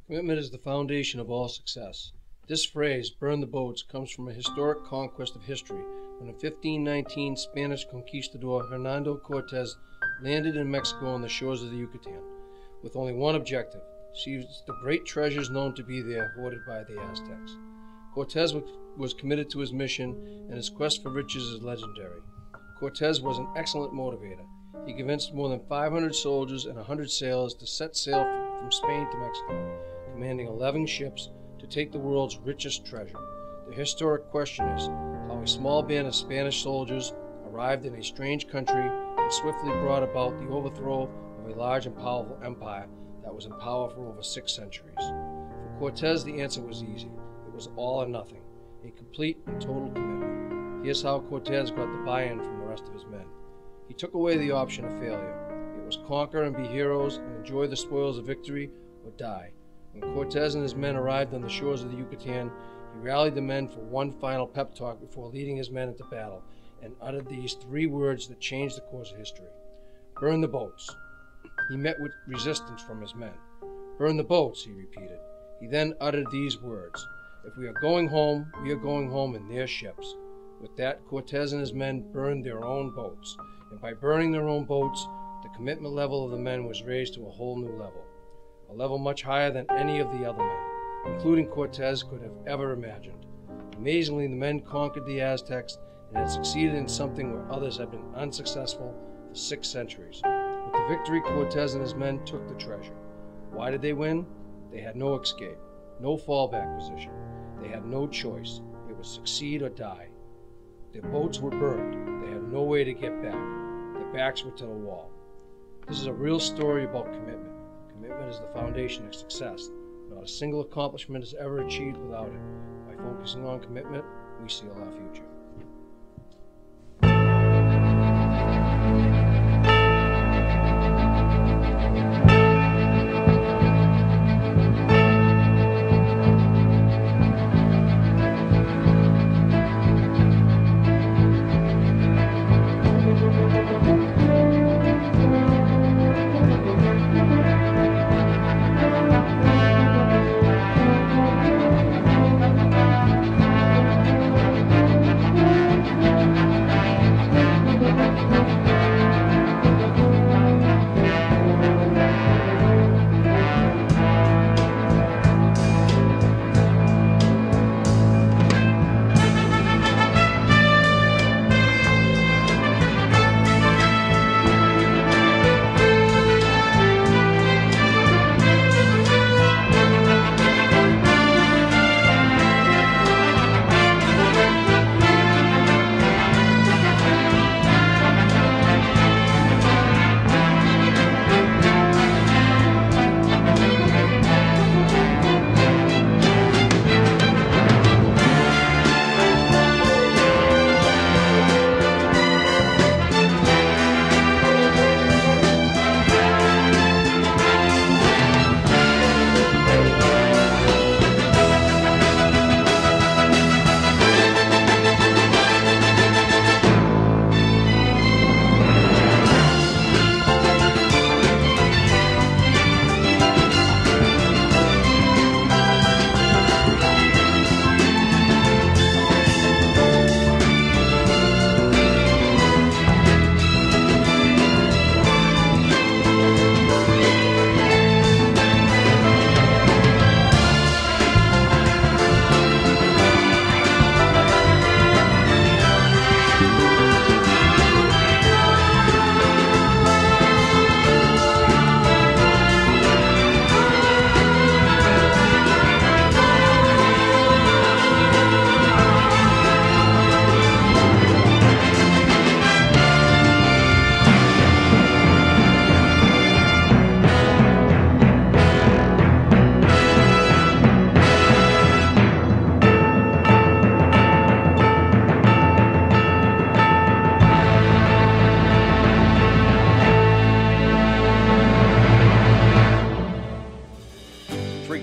Commitment is the foundation of all success. This phrase, burn the boats, comes from a historic conquest of history when in 1519 Spanish conquistador Hernando Cortez landed in Mexico on the shores of the Yucatan with only one objective: seize the great treasures known to be there hoarded by the Aztecs. Cortez was committed to his mission, and his quest for riches is legendary. Cortez was an excellent motivator. He convinced more than 500 soldiers and 100 sailors to set sail from Spain to Mexico, commanding 11 ships to take the world's richest treasure. The historic question is how a small band of Spanish soldiers arrived in a strange country and swiftly brought about the overthrow of a large and powerful empire that was in power for over 6 centuries. For Cortez, the answer was easy. It was all or nothing, a complete and total commitment. Here's how Cortez got the buy-in from the rest of his men. He took away the option of failure. It was conquer and be heroes and enjoy the spoils of victory or die. When Cortez and his men arrived on the shores of the Yucatan, he rallied the men for one final pep talk before leading his men into battle and uttered these 3 words that changed the course of history. Burn the boats. He met with resistance from his men. Burn the boats, he repeated. He then uttered these words: if we are going home, we are going home in their ships. With that, Cortez and his men burned their own boats, and by burning their own boats, the commitment level of the men was raised to a whole new level, a level much higher than any of the other men, including Cortez, could have ever imagined. Amazingly, the men conquered the Aztecs and had succeeded in something where others had been unsuccessful for 6 centuries. With the victory, Cortez and his men took the treasure. Why did they win? They had no escape, no fallback position. They had no choice. It was succeed or die. Their boats were burned. They had no way to get back. Their backs were to the wall. This is a real story about commitment. Commitment is the foundation of success. Not a single accomplishment is ever achieved without it. By focusing on commitment, we seal our future.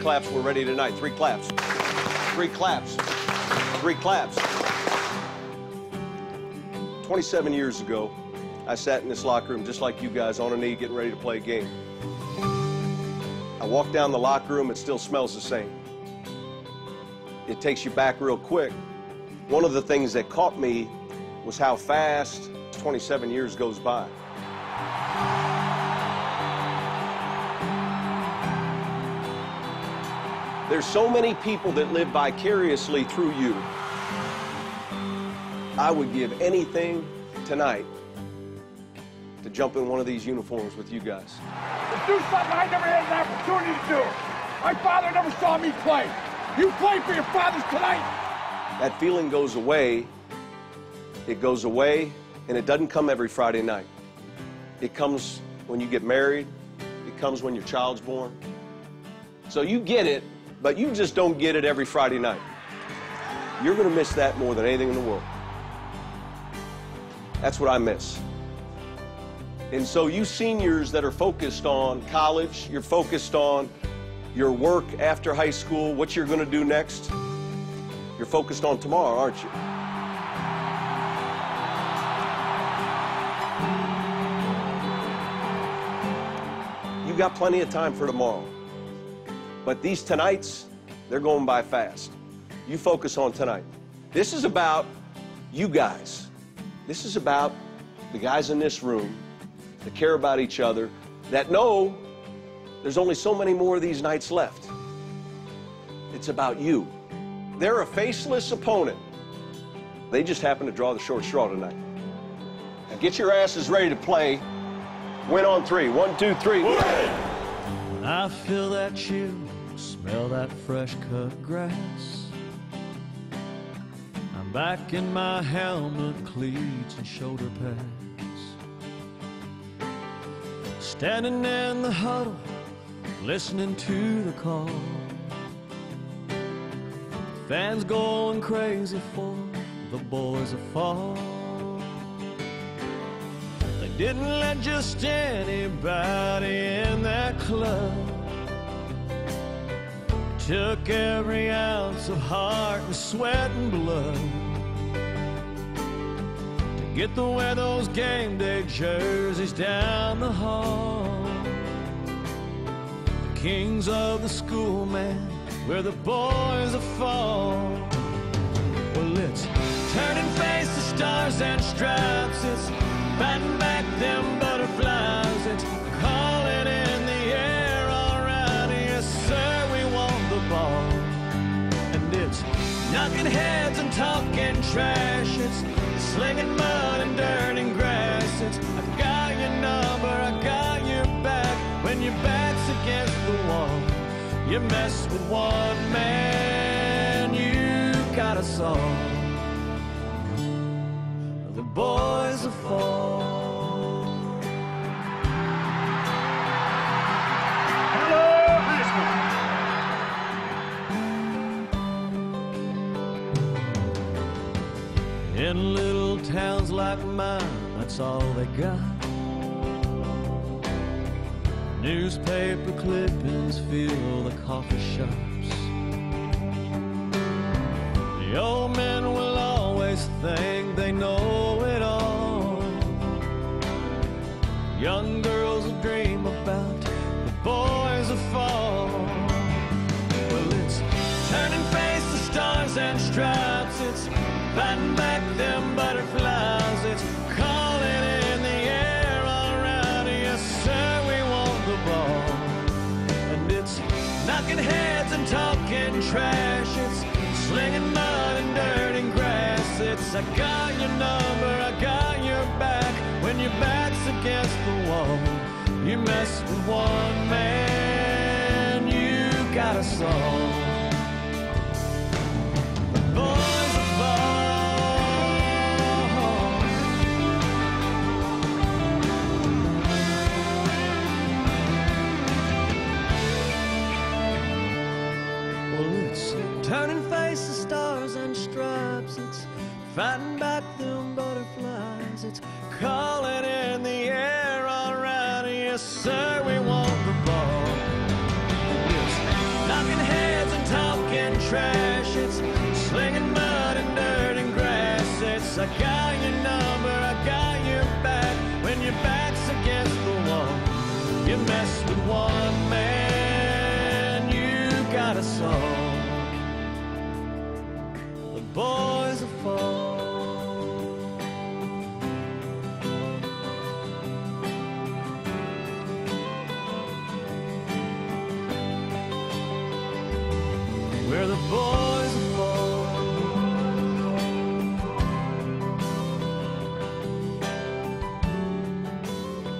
Claps, we're ready tonight. 3 claps. 3 claps. 3 claps. 27 years ago, I sat in this locker room just like you guys, on a knee, getting ready to play a game. I walk down the locker room, it still smells the same. It takes you back real quick. One of the things that caught me was how fast 27 years goes by. There's so many people that live vicariously through you. I would give anything tonight to jump in one of these uniforms with you guys. To do something I never had an opportunity to do. My father never saw me play. You play for your fathers tonight. That feeling goes away. It goes away, and it doesn't come every Friday night. It comes when you get married. It comes when your child's born. So you get it, but you just don't get it every Friday night. You're going to miss that more than anything in the world. That's what I miss. And so you seniors that are focused on college, you're focused on your work after high school, what you're going to do next, you're focused on tomorrow, aren't you? You got plenty of time for tomorrow. But these tonights, they're going by fast. You focus on tonight. This is about you guys. This is about the guys in this room that care about each other, that know there's only so many more of these nights left. It's about you. They're a faceless opponent. They just happen to draw the short straw tonight. Now get your asses ready to play. Win on three. 1, 2, 3. When I feel that chill, smell that fresh cut grass, I'm back in my helmet, cleats, and shoulder pads. Standing in the huddle, listening to the call. Fans going crazy for the boys that fall. They didn't let just anybody in that club. Took every ounce of heart and sweat and blood to get to wear those game day jerseys down the hall. The kings of the school, man, where the boys are fall. Well, it's turning face to stars and stripes. It's batting back them butterflies. It's calling in the air, all right, yes sir, we want the ball. And it's knocking heads and talking trash. It's slinging mud and dirt and grass. It's I got your number, I got your back. When your back's against the wall, you mess with one man, you got us all. The boys are fall. Hello, high school. In little towns like mine, that's all they got. Newspaper clippings fill the coffee shops. The old men will always think they know it all. Young girls will dream about the boys of fall. Well, it's turning face to stars and stripes. It's fighting back them butterflies. It's calling in the air, all right, yes sir, we want the ball. And it's knocking heads and talking trash. It's slinging mud and dirt and grass. It's I got your number, I got your back. When your back's against the wall, you mess with one man, you got us all. The boys are fall. Well, it's turning faces, stars and stripes. It's fighting back them butterflies. It's calling in the air, all right, yes sir, we want the ball. It's knocking heads and talking trash. It's slinging mud and dirt and grass. It's I got your number, I got your back. When your back's against the wall, you mess with one man, a song. The boys will fall. Where the boys will fall.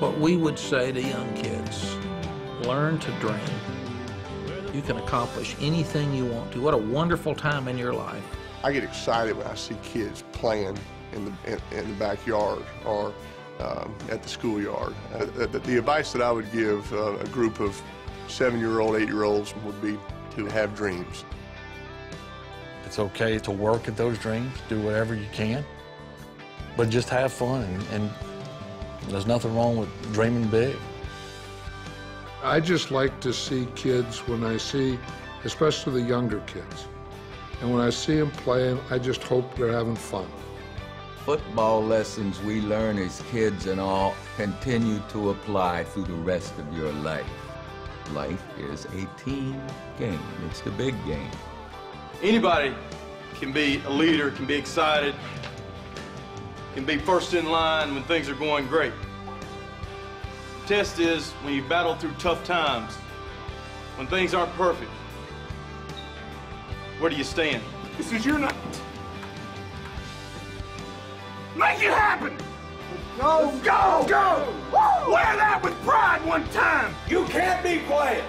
What we would say to young kids, learn to dream. You can accomplish anything you want to. What a wonderful time in your life. I get excited when I see kids playing in the backyard or at the schoolyard. The advice that I would give a group of 7-year-old, 8-year-olds would be to have dreams. It's okay to work at those dreams, do whatever you can, but just have fun, and there's nothing wrong with dreaming big. I just like to see kids when I see, especially the younger kids, and when I see them playing, I just hope they're having fun. Football lessons we learn as kids and all continue to apply through the rest of your life. Life is a team game. It's the big game. Anybody can be a leader, can be excited, can be first in line when things are going great. The test is when you battle through tough times, when things aren't perfect. Where do you stand? This is your night. Make it happen! Go! Go! Go! Woo! Wear that with pride one time! You can't be quiet.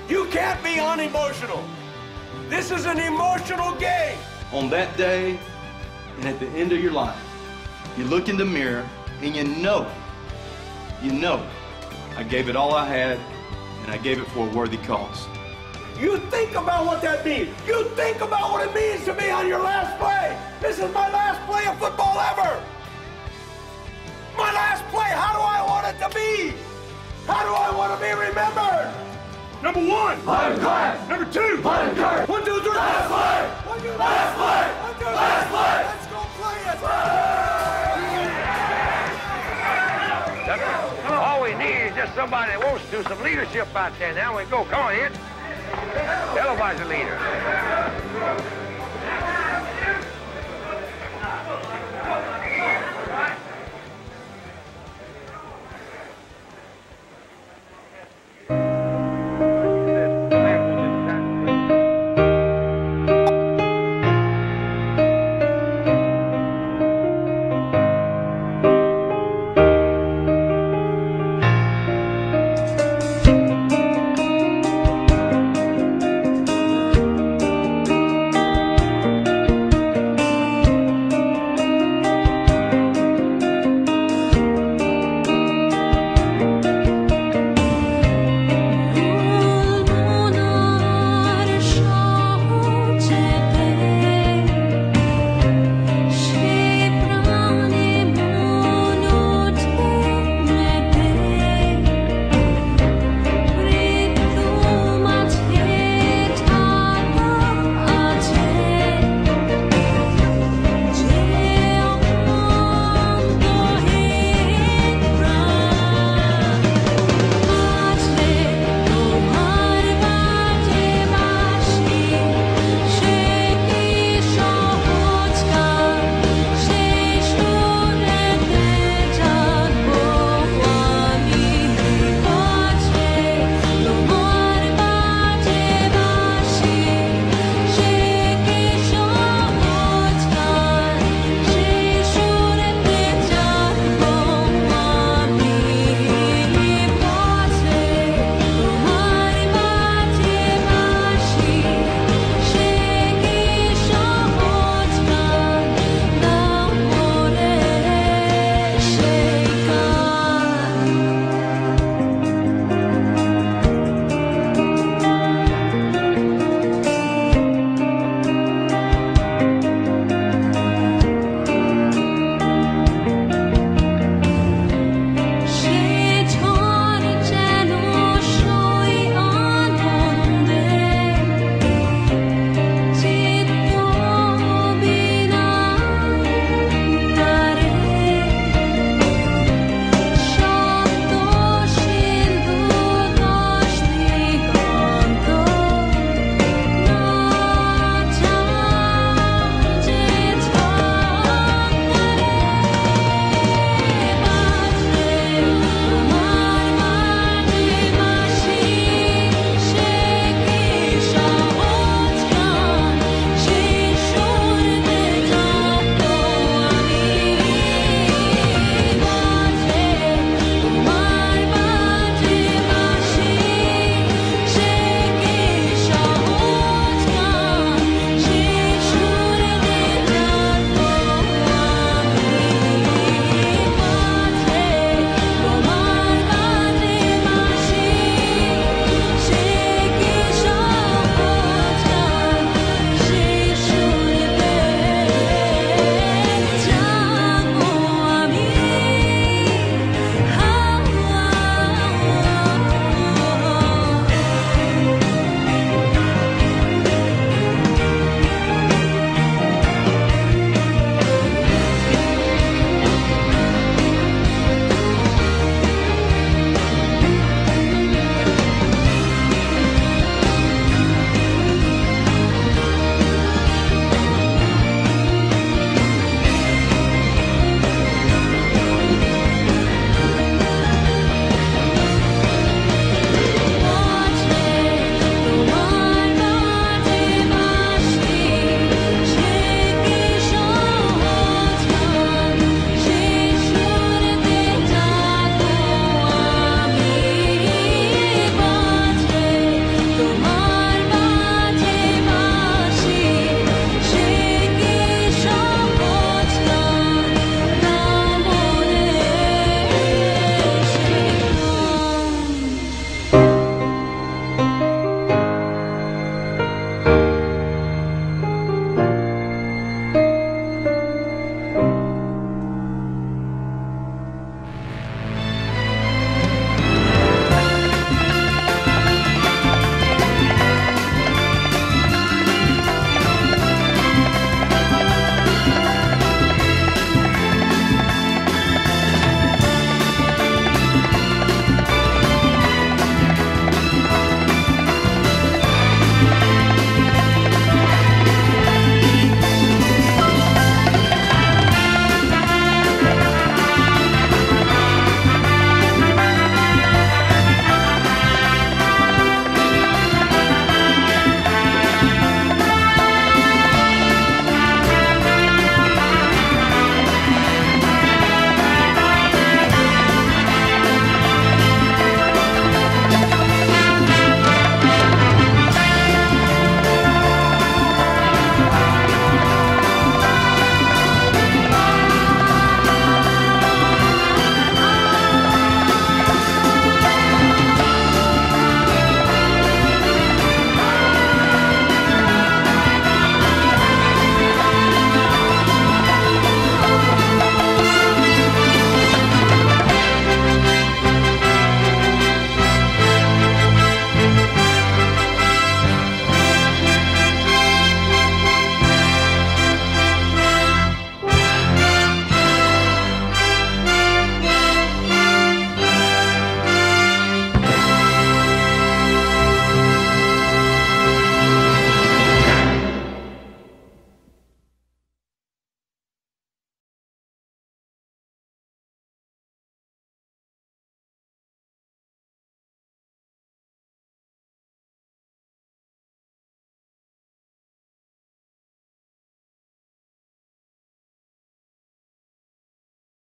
You can't be unemotional. This is an emotional game. On that day and at the end of your life, you look in the mirror and you know, I gave it all I had and I gave it for a worthy cause. You think about what that means. You think about what it means to be on your last play. This is my last play of football ever. My last play, how do I want it to be? How do I want to be remembered? Number one, High class. number two, High class. 1, 2, 3, Last play. 1, 2, 3, Last play. 1, 2, 3, Last play. Let's go play it. All we need is just somebody that wants to do some leadership out there. Now we go. Come on, Ed. Everybody's a leader.